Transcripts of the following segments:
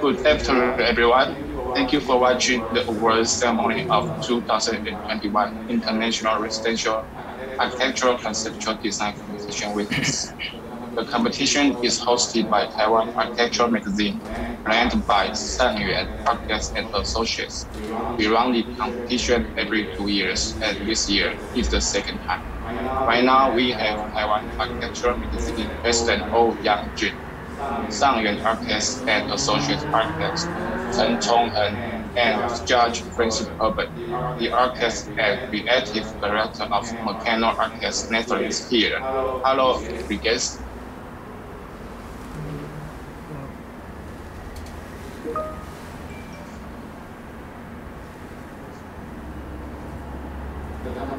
Good afternoon, everyone. Thank you for watching the awards ceremony of 2021 International Residential Architectural Conceptual Design Competition with us. The competition is hosted by Taiwan Architectural Magazine, planned by Sanyuan Architects and Associates. We run the competition every 2 years, and this year is the second time. Right now, we have Taiwan Architectural Magazine President Yang Jun, Sanyuan Architects and Associate Architects Chen Ken and Judge Francine Houben, the Architects and Creative Director of Mecanoo Architects Netherlands is here. Hello, guests.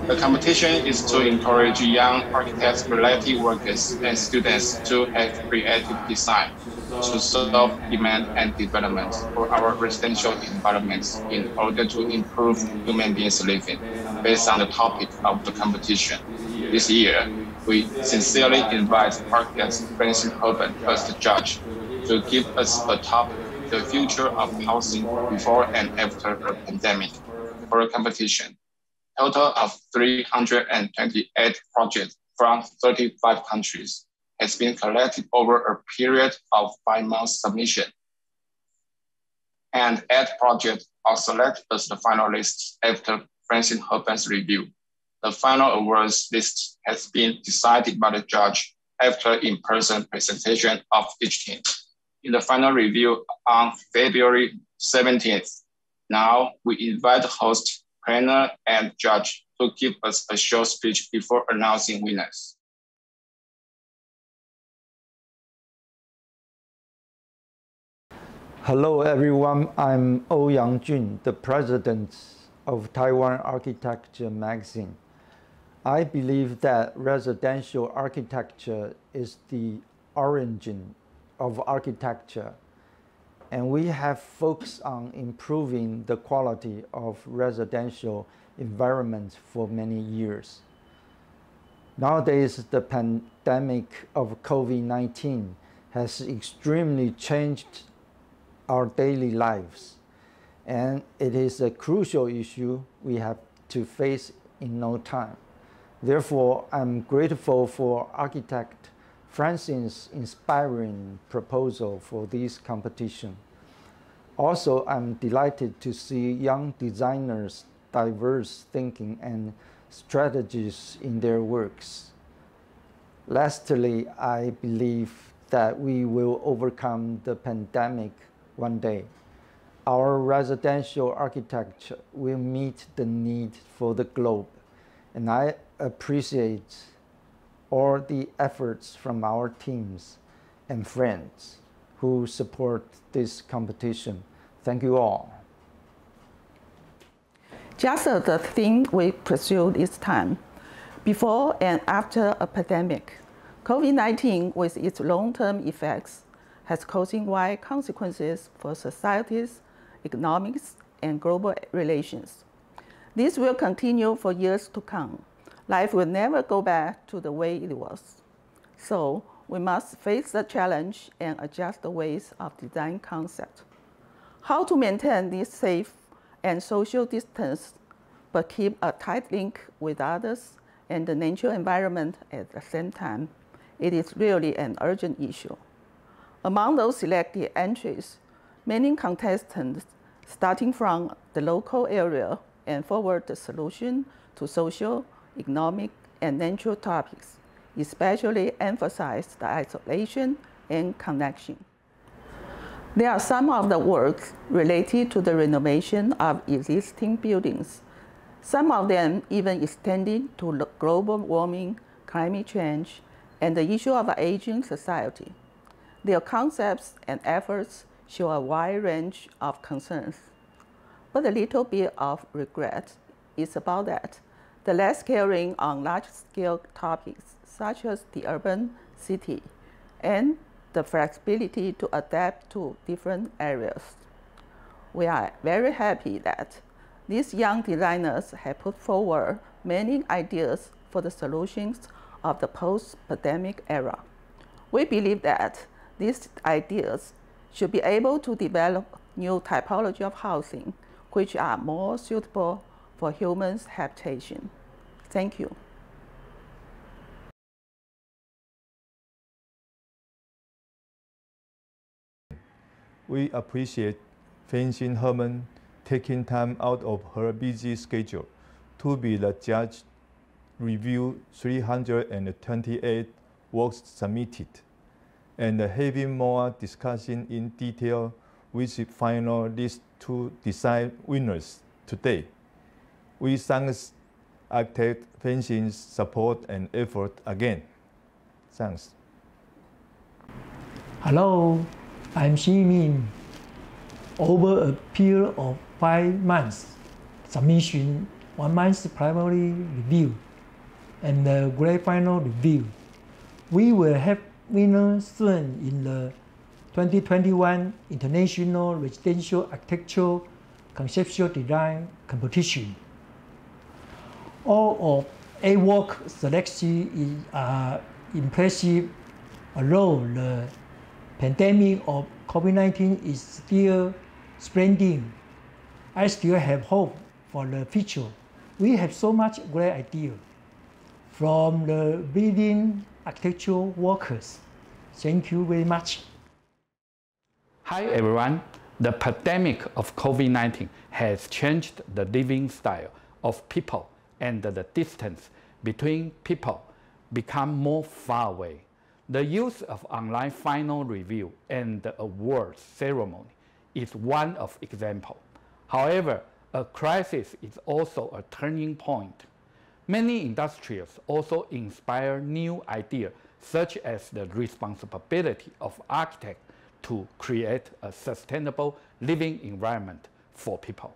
The competition is to encourage young architects, related workers, and students to have creative design to solve demand and development for our residential environments in order to improve human beings' living based on the topic of the competition. This year, we sincerely invite architect Francine Houben as the judge to give us a topic, the future of housing before and after the pandemic, for a competition. Total of 328 projects from 35 countries has been collected over a period of 5 months submission. And 8 projects are selected as the finalists after Francine Houben's review. The final awards list has been decided by the judge after in-person presentation of each team. In the final review on February 17th, now we invite the host, planner, and judge to give us a short speech before announcing winners. Hello everyone, I'm Yang Jun, the president of Taiwan Architecture Magazine. I believe that residential architecture is the origin of architecture, and we have focused on improving the quality of residential environments for many years. Nowadays, the pandemic of COVID-19 has extremely changed our daily lives, and it is a crucial issue we have to face in no time. Therefore, I'm grateful for architect Francine's inspiring proposal for this competition. Also, I'm delighted to see young designers' diverse thinking and strategies in their works. Lastly, I believe that we will overcome the pandemic one day. Our residential architecture will meet the need for the globe, and I appreciate all the efforts from our teams and friends who support this competition. Thank you all. Just as the theme we pursue this time, before and after a pandemic, COVID-19 with its long-term effects has causing wide consequences for societies, economics, and global relations. This will continue for years to come. Life will never go back to the way it was. So we must face the challenge and adjust the ways of design concept. How to maintain this safe and social distance, but keep a tight link with others and the natural environment at the same time, it is really an urgent issue. Among those selected entries, many contestants starting from the local area and forward the solution to social, economic, and natural topics, especially emphasize the isolation and connection. There are some of the works related to the renovation of existing buildings, some of them even extending to global warming, climate change, and the issue of an aging society. Their concepts and efforts show a wide range of concerns. But a little bit of regret is about that. The less caring on large-scale topics such as the urban city and the flexibility to adapt to different areas. We are very happy that these young designers have put forward many ideas for the solutions of the post-pandemic era. We believe that these ideas should be able to develop new typology of housing which are more suitable for humans' habitation. Thank you. We appreciate Francine Houben taking time out of her busy schedule to be the judge, review 328 works submitted, and having more discussion in detail with the final list to decide winners today. We thank architect Francine's support and effort again. Thanks. Hello, I'm Ximin. Over a period of 5 months, submission, 1 month primary review, and the grand final review. We will have winners soon in the 2021 International Residential Architectural Conceptual Design Competition. All of 8 work selection is impressive, although the pandemic of COVID-19 is still spreading. I still have hope for the future. We have so much great idea from the building architectural workers. Thank you very much. Hi everyone. The pandemic of COVID-19 has changed the living style of people, and the distance between people become more far away. The use of online final review and the awards ceremony is one of example. However, a crisis is also a turning point. Many industries also inspire new ideas, such as the responsibility of architects to create a sustainable living environment for people.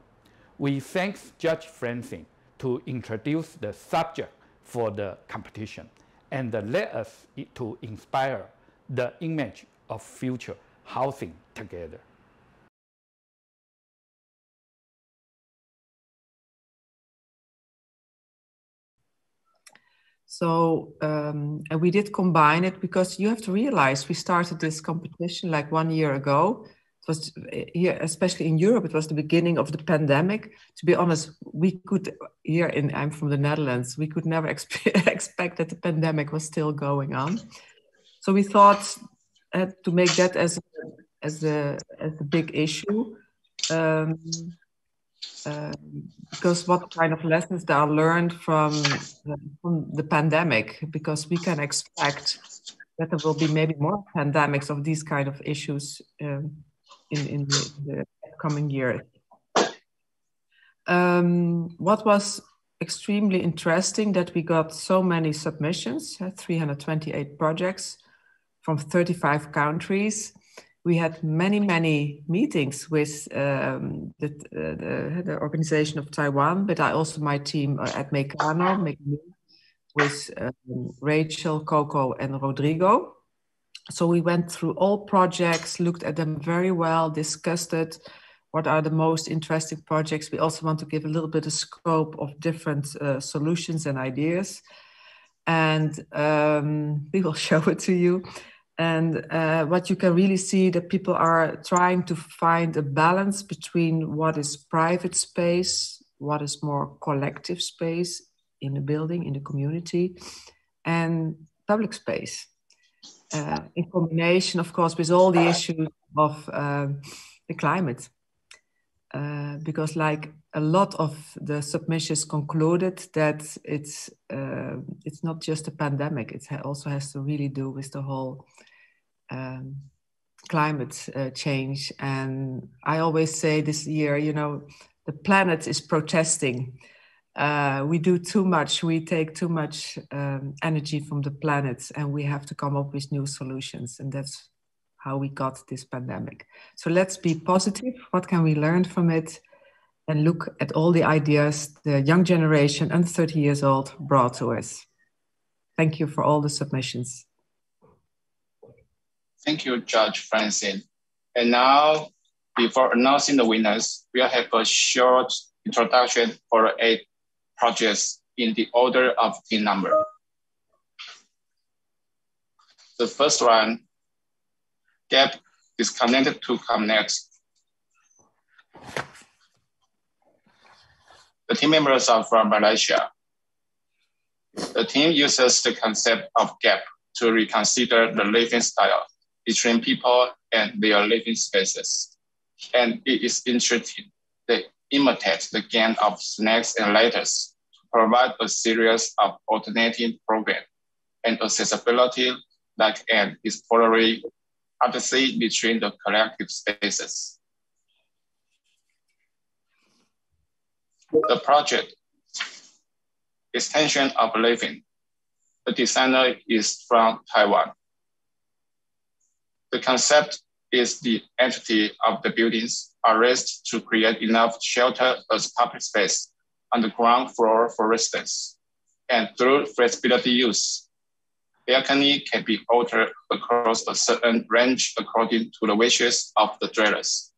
We thank Judge Francine to introduce the subject for the competition and let us to inspire the image of future housing together. So we did combine it because you have to realize we started this competition like 1 year ago. It was here, especially in Europe, it was the beginning of the pandemic. To be honest, we could, I'm from the Netherlands, we could never expect that the pandemic was still going on. So we thought to make that as a big issue. Because what kind of lessons there are learned from the pandemic, because we can expect that there will be maybe more pandemics of these kind of issues in the coming year. What was extremely interesting that we got so many submissions, 328 projects from 35 countries. We had many meetings with the organization of Taiwan, but I also my team at Mecanoo with Rachel, Coco, and Rodrigo. So we went through all projects, looked at them very well, discussed it. What are the most interesting projects? We also want to give a little bit of scope of different solutions and ideas. And we will show it to you. And what you can really see that people are trying to find a balance between what is private space, what is more collective space in the building, in the community, and public space. In combination, of course, with all the issues of the climate. Because like a lot of the submissions concluded that it's not just a pandemic, it also has to really do with the whole climate change. And I always say this year, you know, the planet is protesting. We do too much, we take too much energy from the planet, and we have to come up with new solutions. And that's how we got this pandemic. So let's be positive. What can we learn from it? And look at all the ideas the young generation under 30 years old brought to us. Thank you for all the submissions. Thank you, Judge Francine. And now, before announcing the winners, we'll have a short introduction for 8 projects in the order of team number. The first one, Gap disconnected to connect. The team members are from Malaysia. The team uses the concept of gap to reconsider the living style between people and their living spaces. And it is interesting. They imitate the game of snakes and ladders to provide a series of alternating programs and accessibility like an exploratory odyssey between the collective spaces. The project, Extension of Living. The designer is from Taiwan. The concept is the entity of the buildings are raised to create enough shelter as public space on the ground floor, for instance. And through flexibility use, balcony can be altered across a certain range according to the wishes of the dwellers.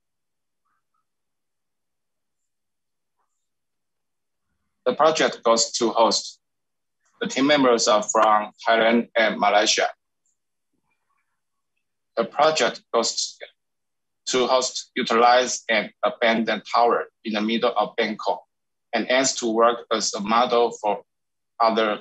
The project goes to host. The team members are from Thailand and Malaysia. The project goes to host, utilize an abandoned tower in the middle of Bangkok and aims to work as a model for other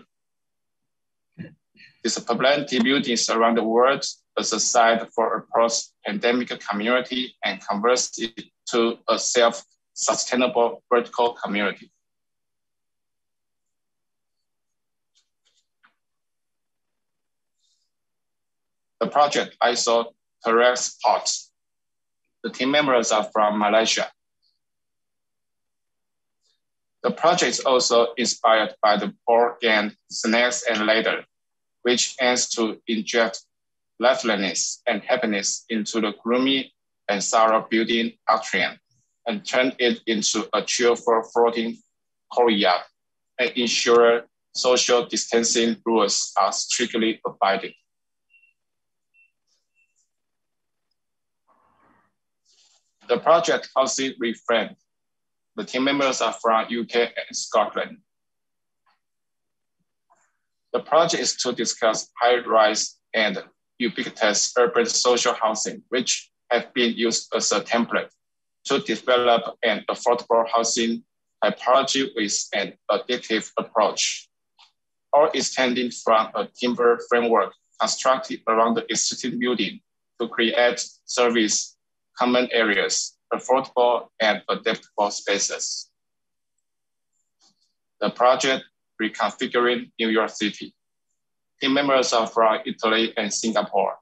disability buildings around the world as a site for a post-pandemic community and convert it to a self-sustainable vertical community. The project ISO Terrace Pots. The team members are from Malaysia. The project is also inspired by the board game Snakes and Ladder, which aims to inject liveliness and happiness into the gloomy and sour building atrium and turn it into a cheerful floating courtyard and ensure social distancing rules are strictly abided. The project Housing Reframed. The team members are from UK and Scotland. The project is to discuss high-rise and ubiquitous urban social housing, which have been used as a template to develop an affordable housing typology with an additive approach, or extending from a timber framework constructed around the existing building to create service common areas, affordable and adaptable spaces. The project Reconfiguring New York City. Team members are from Italy and Singapore.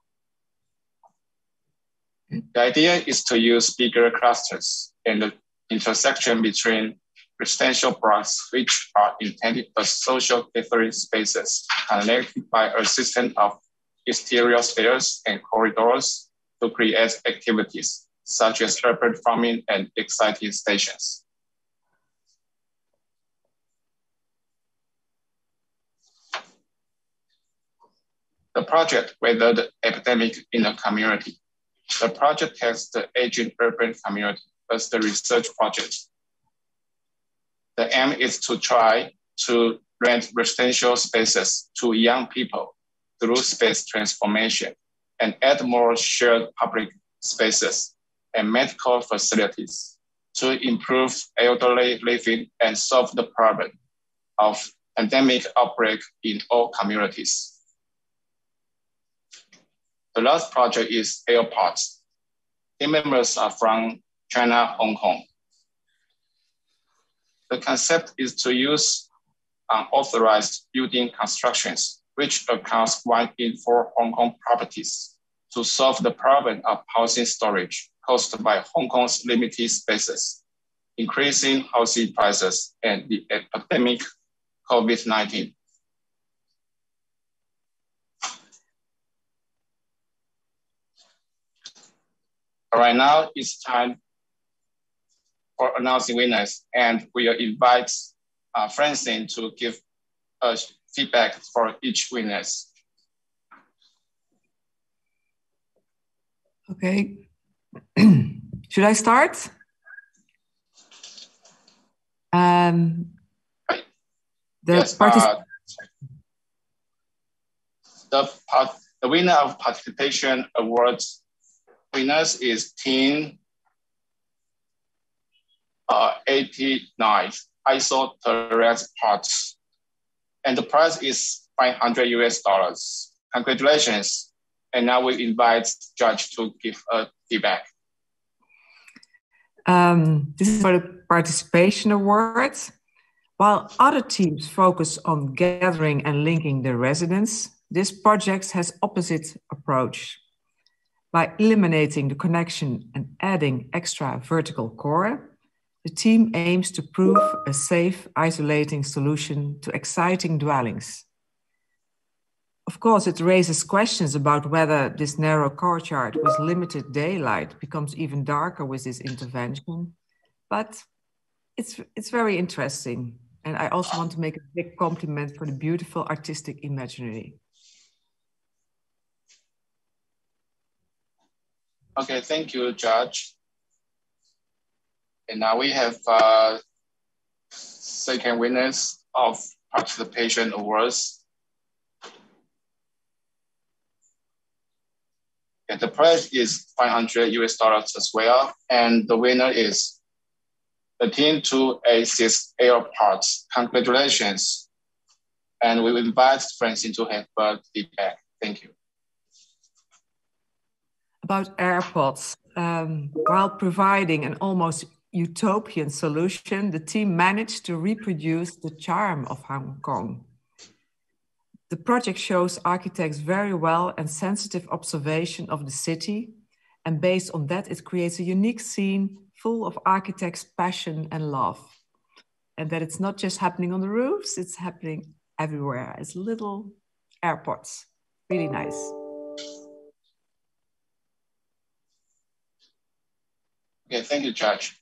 The idea is to use bigger clusters and the intersection between residential blocks, which are intended as social gathering spaces, connected by a system of exterior stairs and corridors to create activities such as urban farming and exciting stations. The project weathered the epidemic in the community. The project takes the aging urban community as the research project. The aim is to try to rent residential spaces to young people through space transformation and add more shared public spaces and medical facilities to improve elderly living and solve the problem of pandemic outbreak in all communities. The last project is airports. Team members are from China, Hong Kong. The concept is to use unauthorized building constructions, which accounts 1 in 4 Hong Kong properties, to solve the problem of housing storage caused by Hong Kong's limited spaces, increasing housing prices, and the epidemic COVID-19. Right now, it's time for announcing winners, and we will invite Francine to give us feedback for each winners. Okay. Should I start? Yes, the winner of participation awards Winners is team 89 isotherese parts, and the price is $500. Congratulations! And now we invite Judge to give a feedback. This is for the participation awards. While other teams focus on gathering and linking the residents, this project has opposite approach. By eliminating the connection and adding extra vertical core, the team aims to prove a safe, isolating solution to exciting dwellings. Of course, it raises questions about whether this narrow courtyard with limited daylight becomes even darker with this intervention, but it's very interesting. And I also want to make a big compliment for the beautiful artistic imagery. Okay, thank you, Judge. And now we have second winners of participation awards. And the prize is $500 as well. And the winner is the team 286 Airports. Congratulations. And we will invite Francine to have feedback. Thank you. About airports, while providing an almost utopian solution, the team managed to reproduce the charm of Hong Kong. The project shows architects very well and sensitive observation of the city, and based on that, it creates a unique scene full of architects' passion and love. And that it's not just happening on the roofs, it's happening everywhere. It's little airports, really nice. Okay, thank you, Judge.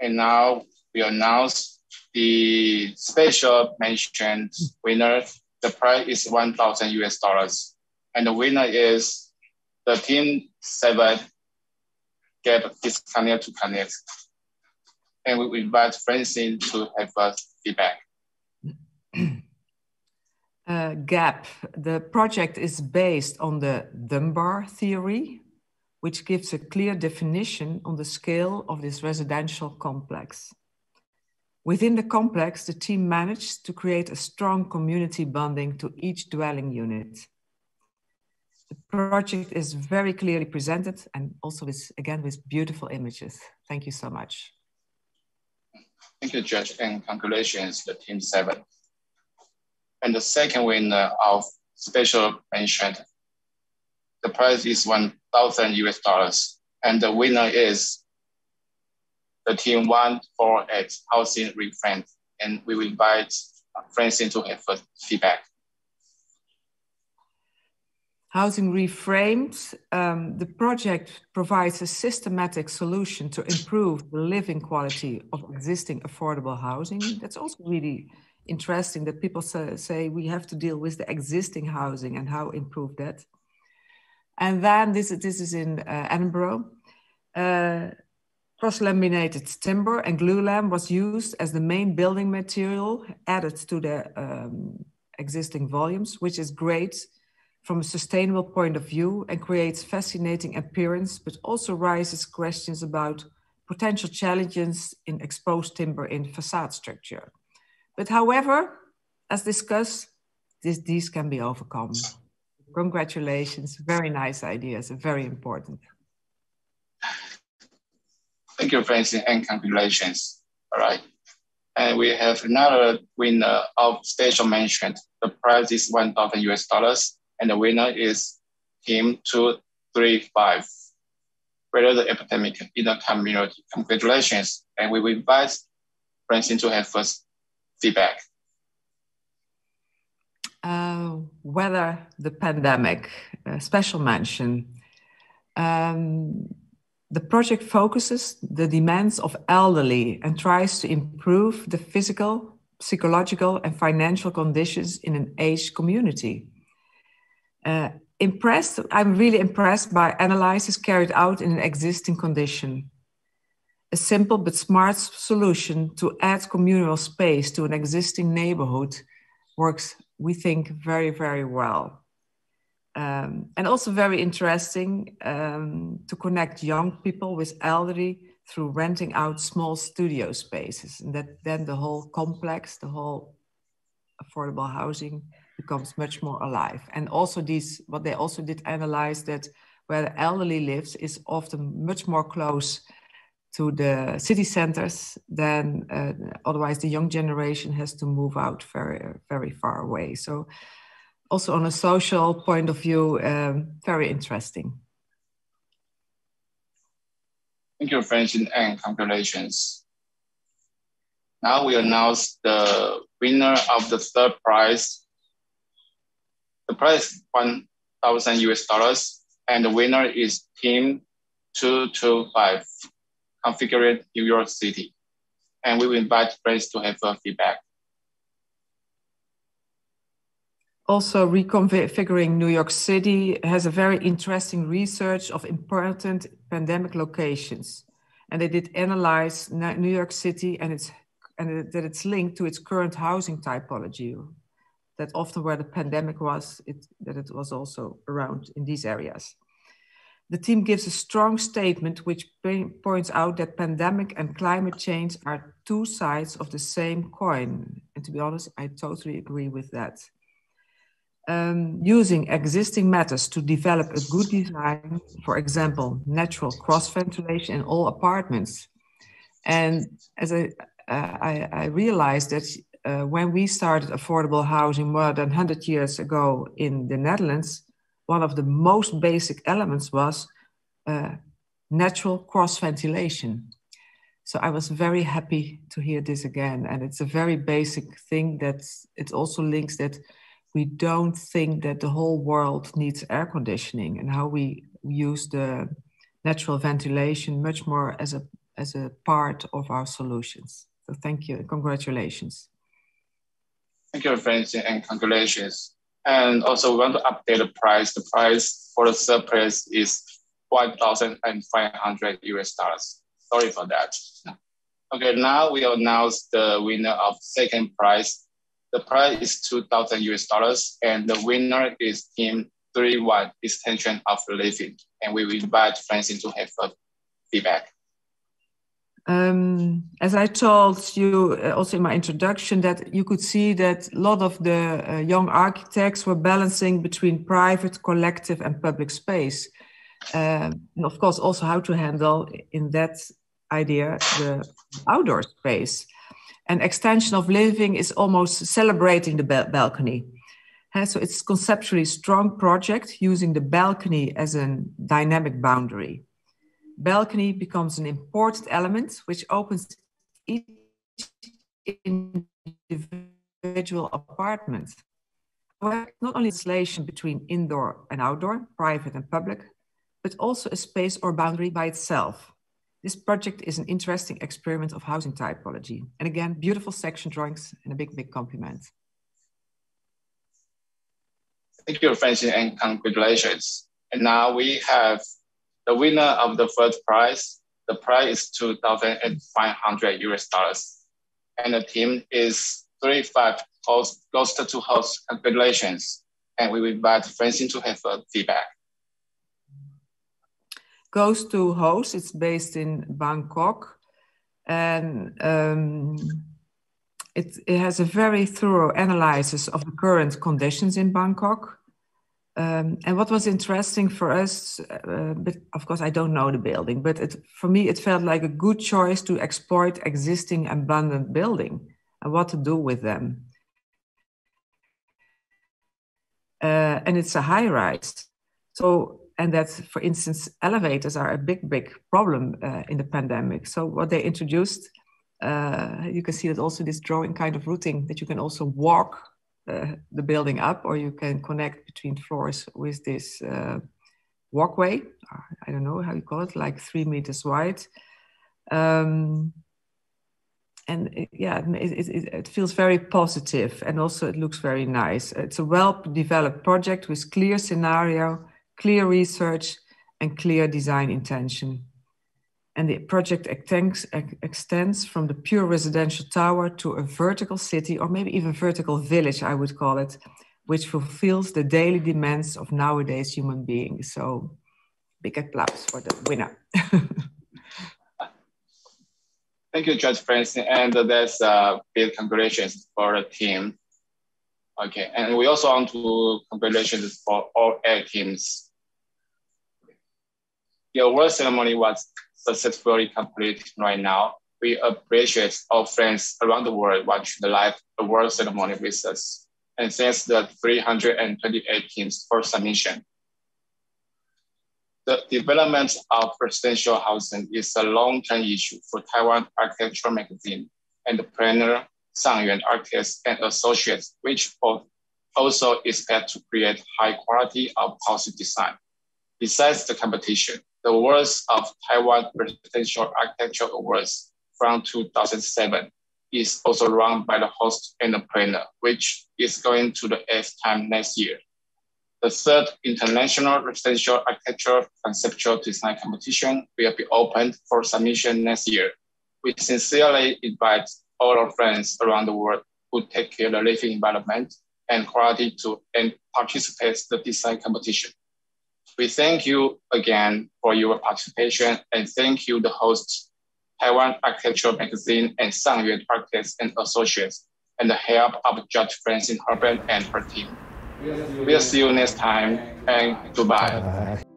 And now we announce the special mention winner. The prize is $1,000. And the winner is the team 7 get disconnect to connect. And we invite Francine to have a feedback. GAP, the project is based on the Dunbar theory, which gives a clear definition on the scale of this residential complex. Within the complex, the team managed to create a strong community bonding to each dwelling unit. The project is very clearly presented and also again with beautiful images. Thank you so much. Thank you, Judge, and congratulations to Team 7. And the second winner of special mention, the prize is $1,000, and the winner is the team 148 Housing Reframed, and we will invite Francine to have feedback. Housing Reframed, the project provides a systematic solution to improve the living quality of existing affordable housing. That's also really interesting that people say we have to deal with the existing housing and how improve that. And then this is in Edinburgh. Cross-laminated timber and glulam was used as the main building material added to the existing volumes, which is great from a sustainable point of view and creates fascinating appearance, but also raises questions about potential challenges in exposed timber in facade structure. But however, as discussed, these can be overcome. Congratulations, very nice ideas, very important. Thank you, Francine, and congratulations. All right. And we have another winner of special mention. The prize is $1,000, and the winner is Team 235. Whether the epidemic in the community. Congratulations. And we will invite Francine to have first feedback. Whether the pandemic, special mention. The project focuses the demands of elderly and tries to improve the physical, psychological, and financial conditions in an aged community. I'm really impressed by analysis carried out in an existing condition. A simple but smart solution to add communal space to an existing neighborhood works, we think, very, very well. And also very interesting to connect young people with elderly through renting out small studio spaces. And that then the whole complex, the whole affordable housing becomes much more alive. And also what they also did analyze that where the elderly lives is often much more close to the city centers than otherwise the young generation has to move out very, very far away. So also on a social point of view, very interesting. Thank you, Francine, and congratulations. Now we announce the winner of the third prize. The prize is $1,000, and the winner is Team 225, Configuring New York City. And we will invite friends to have feedback. Also, Reconfiguring New York City has a very interesting research of important pandemic locations. And they did analyze New York City and that it's linked to its current housing typology. That often where the pandemic was, that it was also around in these areas. The team gives a strong statement which points out that pandemic and climate change are two sides of the same coin. And to be honest, I totally agree with that. Using existing methods to develop a good design, for example, natural cross-ventilation in all apartments. And as I realized that when we started affordable housing more than 100 years ago in the Netherlands, one of the most basic elements was natural cross-ventilation. So I was very happy to hear this again. And it's a very basic thing that it also links that we don't think that the whole world needs air conditioning, and how we use the natural ventilation much more as a part of our solutions. So thank you and congratulations. Thank you, Francine, and congratulations. And also we want to update the price. The price for the third place is $1,500. Sorry for that. Okay, now we announce the winner of second prize. The prize is $2,000, and the winner is Team 31, Extension of Living. And we will invite Francine to have feedback. As I told you also in my introduction, that you could see that a lot of the young architects were balancing between private, collective, and public space. And of course, also how to handle in that idea the outdoor space. And extension of living is almost celebrating the balcony. So it's conceptually strong project using the balcony as a dynamic boundary. Balcony becomes an important element which opens each individual apartment. Not only translation between indoor and outdoor, private and public, but also a space or boundary by itself. This project is an interesting experiment of housing typology. And again, beautiful section drawings and a big, big compliment. Thank you, Francine, and congratulations. And now we have the winner of the first prize. The prize is $2,500. And the team is 35 Ghost to Host. Congratulations. And we will invite Francine to have feedback. Ghost to Host, it's based in Bangkok. And it has a very thorough analysis of the current conditions in Bangkok. And what was interesting for us, but of course I don't know the building, but for me it felt like a good choice to exploit existing abandoned building and what to do with them. And it's a high rise. So, and that, for instance, elevators are a big, big problem in the pandemic. So what they introduced, you can see that also this drawing kind of routing that you can also walk the building up, or you can connect between floors with this walkway. I don't know how you call it, like 3 meters wide. And it feels very positive, and also it looks very nice. It's a well-developed project with clear scenario, clear research, and clear design intention. And the project extends from the pure residential tower to a vertical city, or maybe even vertical village, I would call it, which fulfills the daily demands of nowadays human beings. So big applause for the winner. Thank you, Judge Francine, and that's big congratulations for the team. Okay, and we also want to congratulations for all 8 teams. The award ceremony was successfully completed right now. We appreciate our friends around the world watching the live award ceremony with us, and thanks the 328 teams for submission. The development of residential housing is a long-term issue for Taiwan Architectural Magazine and the planner, Sangyuan Architects and Associates, which also expect to create high quality of housing design. Besides the competition, the awards of Taiwan Residential Architecture Awards from 2007 is also run by the host and the planner, which is going to the 8th time next year. The 3rd International Residential Architecture Conceptual Design Competition will be opened for submission next year. We sincerely invite all our friends around the world who take care of the living environment and quality to participate in the design competition. We thank you again for your participation, and thank you the hosts, Taiwan Architectural Magazine and Sangyuan Architects and Associates, and the help of Judge Francine Houben and her team. We'll see you next time, and goodbye. Bye.